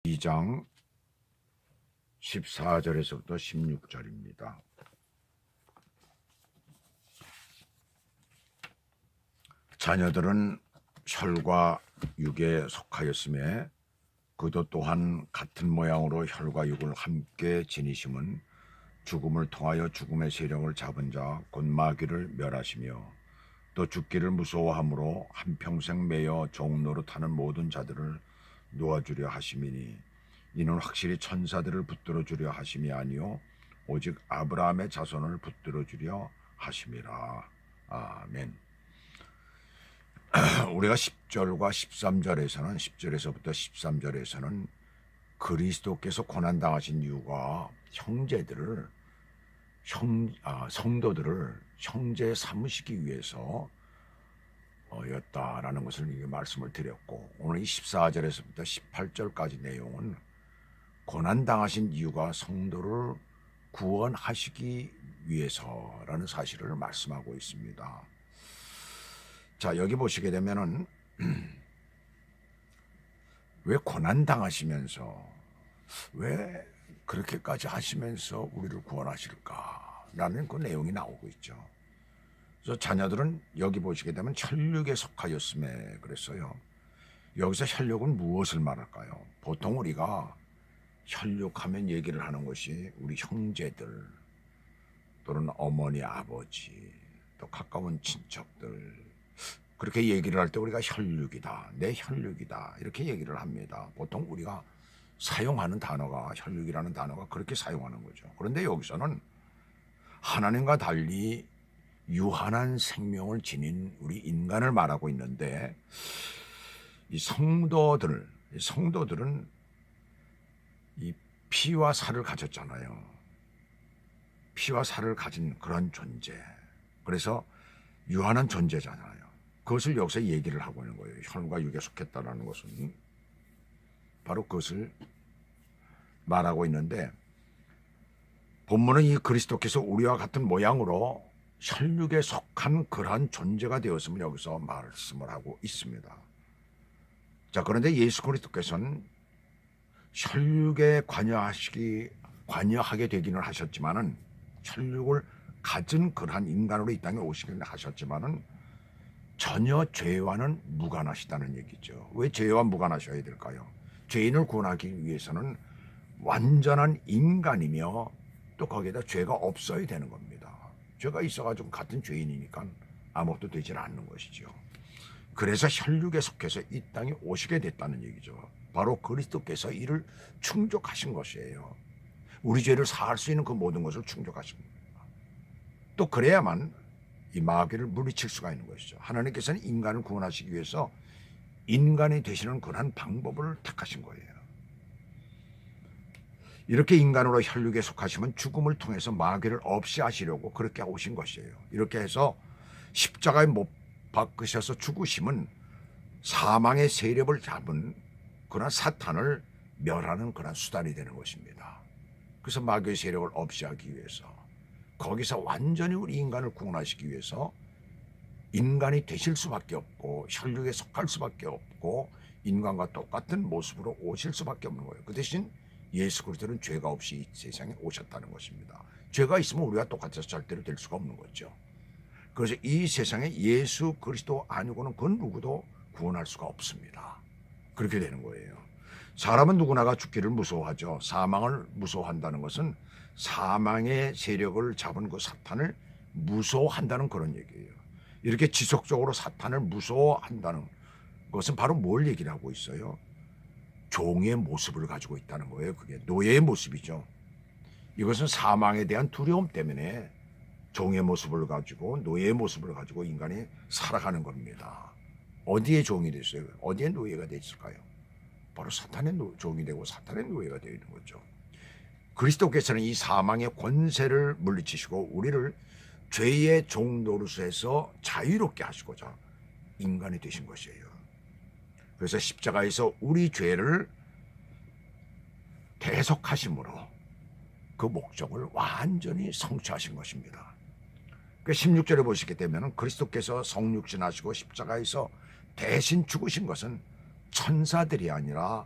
2장 14절에서부터 16절입니다. 자녀들은 혈과 육에 속하였음에 그도 또한 같은 모양으로 혈과 육을 함께 지니심은 죽음을 통하여 죽음의 세력을 잡은 자 곧 마귀를 멸하시며 또 죽기를 무서워함으로 한평생 매여 종노릇하는 모든 자들을 놓아주려 하심이니 이는 확실히 천사들을 붙들어 주려 하심이 아니요 오직 아브라함의 자손을 붙들어 주려 하심이라. 아멘. 우리가 10절과 13절에서는 10절에서부터 13절에서는 그리스도께서 고난당하신 이유가 성도들을 형제 삼으시기 위해서 였다라는 것을 말씀을 드렸고, 오늘 이 14절에서부터 18절까지 내용은 고난당하신 이유가 성도를 구원하시기 위해서라는 사실을 말씀하고 있습니다. 자, 여기 보시게 되면은 왜 고난당하시면서 왜 그렇게까지 하시면서 우리를 구원하실까라는 그 내용이 나오고 있죠. 그래서 자녀들은 여기 보시게 되면 혈육에 속하였음에 그랬어요. 여기서 혈육은 무엇을 말할까요? 보통 우리가 혈육하면 얘기를 하는 것이 우리 형제들 또는 어머니, 아버지, 또 가까운 친척들, 그렇게 얘기를 할 때 우리가 혈육이다, 내 혈육이다 이렇게 얘기를 합니다. 보통 우리가 사용하는 단어가, 혈육이라는 단어가 그렇게 사용하는 거죠. 그런데 여기서는 하나님과 달리 유한한 생명을 지닌 우리 인간을 말하고 있는데, 이 성도들은 이 피와 살을 가졌잖아요. 피와 살을 가진 그런 존재, 그래서 유한한 존재잖아요. 그것을 여기서 얘기를 하고 있는 거예요. 혈과 육에 속했다라는 것은 바로 그것을 말하고 있는데, 본문은 이 그리스도께서 우리와 같은 모양으로 혈육에 속한 그러한 존재가 되었음을 여기서 말씀을 하고 있습니다. 자, 그런데 예수 그리스도께서는 혈육에 관여하게 되기는 하셨지만은, 혈육을 가진 그러한 인간으로 이 땅에 오시기는 하셨지만은 전혀 죄와는 무관하시다는 얘기죠. 왜 죄와 무관하셔야 될까요? 죄인을 구원하기 위해서는 완전한 인간이며 또 거기에다 죄가 없어야 되는 겁니다. 죄가 있어가지고 같은 죄인이니까 아무것도 되질 않는 것이죠. 그래서 혈육에 속해서 이 땅에 오시게 됐다는 얘기죠. 바로 그리스도께서 이를 충족하신 것이에요. 우리 죄를 사할 수 있는 그 모든 것을 충족하신 겁니다. 또 그래야만 이 마귀를 물리칠 수가 있는 것이죠. 하나님께서는 인간을 구원하시기 위해서 인간이 되시는 그런 방법을 택하신 거예요. 이렇게 인간으로 혈육에 속하시면 죽음을 통해서 마귀를 없이 하시려고 그렇게 오신 것이에요. 이렇게 해서 십자가에 못 박으셔서 죽으심은 사망의 세력을 잡은 그런 사탄을 멸하는 그런 수단이 되는 것입니다. 그래서 마귀의 세력을 없이 하기 위해서, 거기서 완전히 우리 인간을 구원하시기 위해서 인간이 되실 수밖에 없고 혈육에 속할 수밖에 없고 인간과 똑같은 모습으로 오실 수밖에 없는 거예요. 그 대신 예수 그리스도는 죄가 없이 이 세상에 오셨다는 것입니다. 죄가 있으면 우리가 똑같아서 절대로 될 수가 없는 거죠. 그래서 이 세상에 예수 그리스도 아니고는 그 누구도 구원할 수가 없습니다. 그렇게 되는 거예요. 사람은 누구나가 죽기를 무서워하죠. 사망을 무서워한다는 것은 사망의 세력을 잡은 그 사탄을 무서워한다는 그런 얘기예요. 이렇게 지속적으로 사탄을 무서워한다는 것은 바로 뭘 얘기를 하고 있어요? 종의 모습을 가지고 있다는 거예요. 그게 노예의 모습이죠. 이것은 사망에 대한 두려움 때문에 종의 모습을 가지고, 노예의 모습을 가지고 인간이 살아가는 겁니다. 어디에 종이 됐어요? 어디에 노예가 됐을까요? 바로 사탄의 종이 되고 사탄의 노예가 되어 있는 거죠. 그리스도께서는 이 사망의 권세를 물리치시고 우리를 죄의 종 노릇에서 자유롭게 하시고자 인간이 되신 것이에요. 그래서 십자가에서 우리 죄를 대속하심으로 그 목적을 완전히 성취하신 것입니다. 그 16절에 보시게 되면 그리스도께서 성육신하시고 십자가에서 대신 죽으신 것은 천사들이 아니라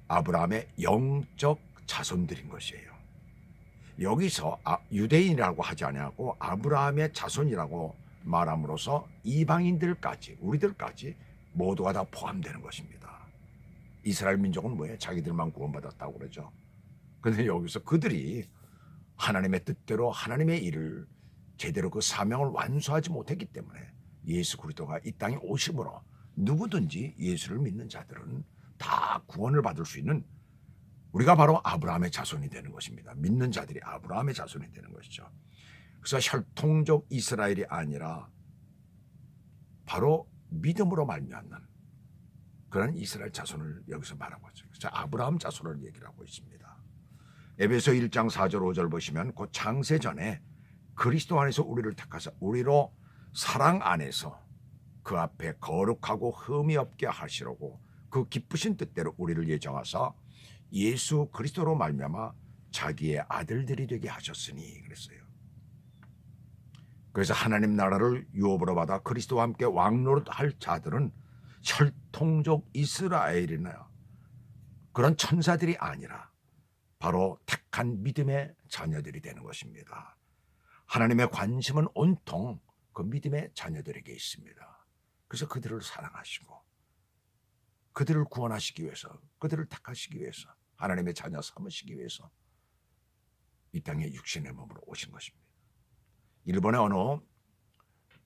아브라함의 영적 자손들인 것이에요. 여기서 유대인이라고 하지 아니하고 아브라함의 자손이라고 말함으로써 이방인들까지, 우리들까지 모두가 다 포함되는 것입니다. 이스라엘 민족은 뭐예요? 자기들만 구원받았다고 그러죠. 그런데 여기서 그들이 하나님의 뜻대로 하나님의 일을 제대로 그 사명을 완수하지 못했기 때문에 예수 그리스도가 이 땅에 오심으로 누구든지 예수를 믿는 자들은 다 구원을 받을 수 있는, 우리가 바로 아브라함의 자손이 되는 것입니다. 믿는 자들이 아브라함의 자손이 되는 것이죠. 그래서 혈통적 이스라엘이 아니라 바로 믿음으로 말미암는 그런 이스라엘 자손을 여기서 말하고 있죠. 그래서 아브라함 자손을 얘기를 하고 있습니다. 에베소 1장 4절 5절 보시면 그 창세 전에 그리스도 안에서 우리를 택하사 우리로 사랑 안에서 그 앞에 거룩하고 흠이 없게 하시려고 그 기쁘신 뜻대로 우리를 예정하사 예수 그리스도로 말미암아 자기의 아들들이 되게 하셨으니 그랬어요. 그래서 하나님 나라를 유업으로 받아 그리스도와 함께 왕노릇할 자들은 혈통적 이스라엘이나 그런 천사들이 아니라 바로 택한 믿음의 자녀들이 되는 것입니다. 하나님의 관심은 온통 그 믿음의 자녀들에게 있습니다. 그래서 그들을 사랑하시고 그들을 구원하시기 위해서, 그들을 택하시기 위해서, 하나님의 자녀 삼으시기 위해서 이 땅에 육신의 몸으로 오신 것입니다. 일본의 어느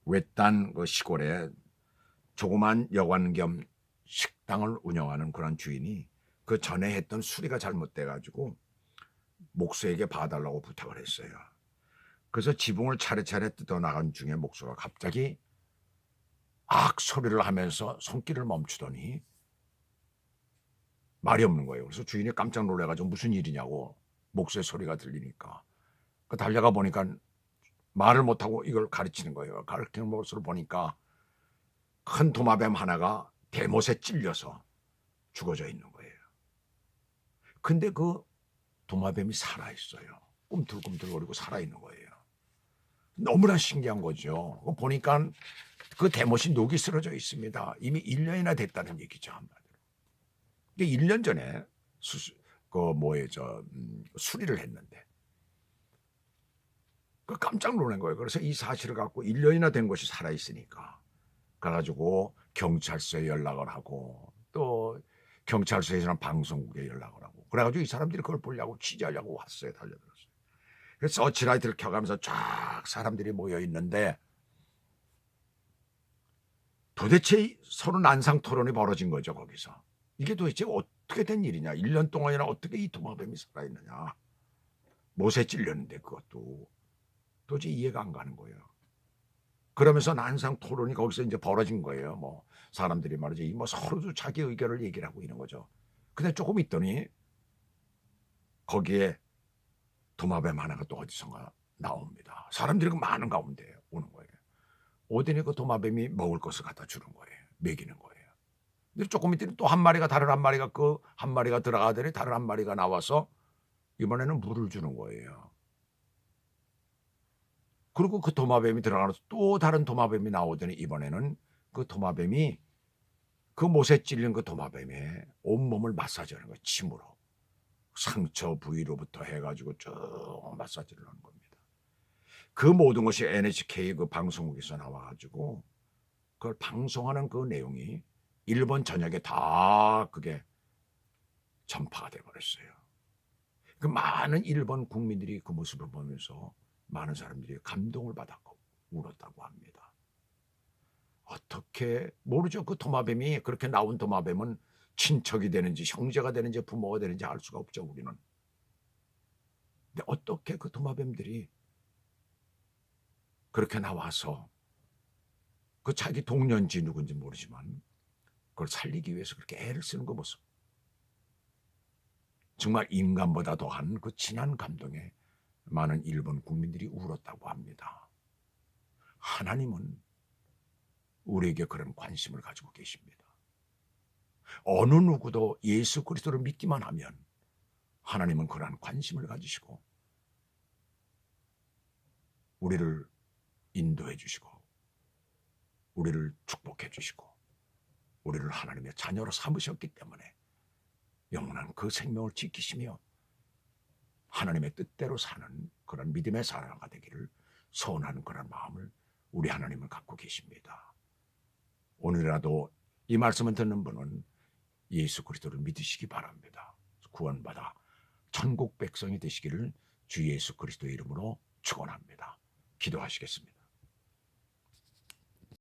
외딴 그 시골에 조그만 여관 겸 식당을 운영하는 그런 주인이 그 전에 했던 수리가 잘못돼가지고 목수에게 봐달라고 부탁을 했어요. 그래서 지붕을 차례차례 뜯어나간 중에 목수가 갑자기 악 소리를 하면서 손길을 멈추더니 말이 없는 거예요. 그래서 주인이 깜짝 놀라가지고 무슨 일이냐고, 목수의 소리가 들리니까 그 달려가 보니까 말을 못하고 이걸 가르치는 거예요. 가르치는 모습을 보니까 큰 도마뱀 하나가 대못에 찔려서 죽어져 있는 거예요. 근데 그 도마뱀이 살아있어요. 꿈틀꿈틀거리고 살아있는 거예요. 너무나 신기한 거죠. 보니까 그 대못이 녹이 쓰러져 있습니다. 이미 1년이나 됐다는 얘기죠, 한마디로. 1년 전에 수리를 했는데 깜짝 놀란 거예요. 그래서 이 사실을 갖고 1년이나 된 것이 살아있으니까 그래가지고 경찰서에 연락을 하고 또 경찰서에서는 방송국에 연락을 하고 그래가지고 이 사람들이 그걸 보려고 취재하려고 왔어요. 달려들었어요. 그래서 서치라이트를 켜가면서 쫙 사람들이 모여 있는데 도대체 서로 난상 토론이 벌어진 거죠. 거기서 이게 도대체 어떻게 된 일이냐, 1년 동안이나 어떻게 이 도마뱀이 살아있느냐, 못에 찔렸는데 그것도 도저히 이해가 안 가는 거예요. 그러면서 난상 토론이 거기서 이제 벌어진 거예요. 뭐 사람들이 말이지 뭐 서로도 자기 의견을 얘기를 하고 있는 거죠. 근데 조금 있더니 거기에 도마뱀 하나가 또 어디선가 나옵니다. 사람들이 그 많은 가운데 오는 거예요. 오더니 그 도마뱀이 먹을 것을 갖다 주는 거예요. 먹이는 거예요. 근데 조금 있더니 또 한 마리가, 다른 한 마리가, 그 한 마리가 들어가더니 다른 한 마리가 나와서 이번에는 물을 주는 거예요. 그리고 그 도마뱀이 들어가서 또 다른 도마뱀이 나오더니 이번에는 그 도마뱀이 그 못에 찔린 그 도마뱀의 온몸을 마사지하는 거예요. 침으로. 상처 부위로부터 해가지고 쭉 마사지를 하는 겁니다. 그 모든 것이 NHK 그 방송국에서 나와가지고 그걸 방송하는 그 내용이 일본 전역에 다 그게 전파가 돼버렸어요. 그 많은 일본 국민들이 그 모습을 보면서 많은 사람들이 감동을 받았고 울었다고 합니다. 어떻게 모르죠. 그 도마뱀이, 그렇게 나온 도마뱀은 친척이 되는지 형제가 되는지 부모가 되는지 알 수가 없죠, 우리는. 근데 어떻게 그 도마뱀들이 그렇게 나와서 그 자기 동년지 누군지 모르지만 그걸 살리기 위해서 그렇게 애를 쓰는 그 모습, 정말 인간보다 더한 그 진한 감동에 많은 일본 국민들이 울었다고 합니다. 하나님은 우리에게 그런 관심을 가지고 계십니다. 어느 누구도 예수 그리스도를 믿기만 하면 하나님은 그러한 관심을 가지시고 우리를 인도해 주시고 우리를 축복해 주시고 우리를 하나님의 자녀로 삼으셨기 때문에 영원한 그 생명을 지키시며 하나님의 뜻대로 사는 그런 믿음의 사람가 되기를 소원하는 그런 마음을 우리 하나님은 갖고 계십니다. 오늘이라도 이 말씀을 듣는 분은 예수 그리스도를 믿으시기 바랍니다. 구원받아 천국 백성이 되시기를 주 예수 그리스도의 이름으로 축원합니다. 기도하시겠습니다.